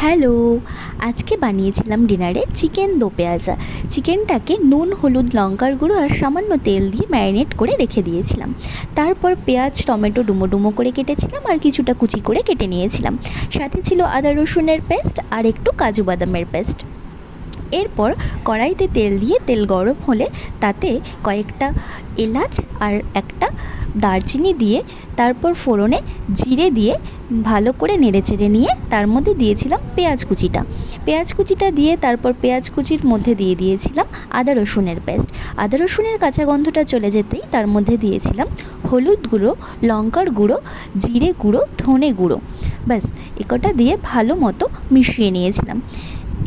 Hello, আজকে বানিয়েছিলাম ডিনারে চিকেন দো পেঁয়াজা। চিকেনটাকে নুন, হলুদ, লঙ্কার গুঁড়ো আর সামান্য তেল দিয়ে ম্যারিনেট করে রেখে দিয়েছিলাম। তারপর পেঁয়াজ, টমেটো ডুমো ডুমো করে কেটেছিলাম আর কিছুটা কুচি করে কেটে নিয়েছিলাম। সাথে ছিল আদা রসুনের পেস্ট আর একটু কাজু বাদামের পেস্ট। এরপর কড়াইতে তেল দিয়ে তেল গরম হলে তাতে কয়েকটা এলাচ আর একটা দারচিনি দিয়ে তারপর ফোড়নে জিরে দিয়ে ভালো করে নেড়েচেড়ে নিয়ে তার মধ্যে দিয়েছিলাম পেঁয়াজ কুচিটা দিয়ে তারপর পেঁয়াজ কুচির মধ্যে দিয়ে দিয়েছিলাম আদা রসুনের পেস্ট। আদা রসুনের কাঁচা গন্ধটা চলে যেতেই তার মধ্যে দিয়েছিলাম হলুদ গুঁড়ো, লঙ্কার গুঁড়ো, জিরে গুঁড়ো, ধনে গুঁড়ো। ব্যাস একটা দিয়ে ভালো মতো মিশিয়ে নিয়েছিলাম।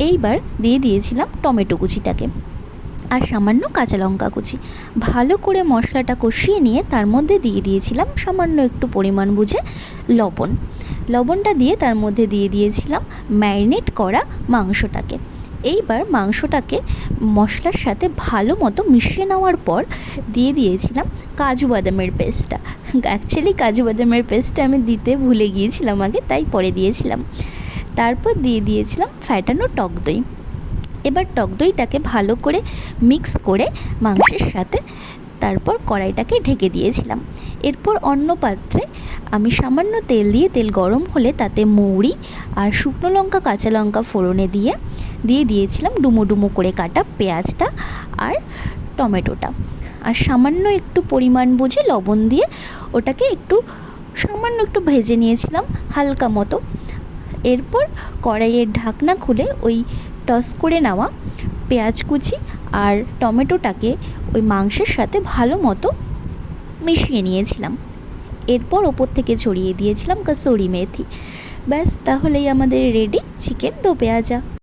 এইবার দিয়ে দিয়েছিলাম টমেটো কুচিটাকে আর সামান্য কাঁচা লঙ্কা কুচি। ভালো করে মশলাটা কষিয়ে নিয়ে তার মধ্যে দিয়ে দিয়েছিলাম সামান্য একটু পরিমাণ বুঝে লবণটা দিয়ে তার মধ্যে দিয়ে দিয়েছিলাম ম্যারিনেট করা মাংসটাকে। এইবার মাংসটাকে মশলার সাথে ভালো মতো মিশিয়ে নেওয়ার পর দিয়ে দিয়েছিলাম কাজু বাদামের পেস্টটা। অ্যাকচুয়ালি কাজু বাদামের পেস্টটা আমি দিতে ভুলে গিয়েছিলাম আগে, তাই পরে দিয়েছিলাম। তারপর দিয়ে দিয়েছিলাম ফ্যাটানো টক দই। এবার টক দইটাকে ভালো করে মিক্স করে মাংসের সাথে তারপর কড়াইটাকে ঢেকে দিয়েছিলাম। এরপর অন্য পাত্রে আমি সামান্য তেল দিয়ে তেল গরম হলে তাতে মৌরি আর শুকনো লঙ্কা, কাঁচা লঙ্কা ফোড়নে দিয়ে দিয়েছিলাম ডুমো ডুমো করে কাটা পেঁয়াজটা আর টমেটোটা আর সামান্য একটু পরিমাণ বুঝে লবণ দিয়ে ওটাকে সামান্য একটু ভেজে নিয়েছিলাম হালকা মতো। এরপর কড়াইয়ের ঢাকনা খুলে ওই টস করে নেওয়া পেঁয়াজ কুচি আর টমেটোটাকে ওই মাংসের সাথে ভালো মতো মিশিয়ে নিয়েছিলাম। এরপর ওপর থেকে ছড়িয়ে দিয়েছিলাম কসুরি মেথি। ব্যাস, তাহলেই আমাদের রেডি চিকেন দো পেঁয়াজা।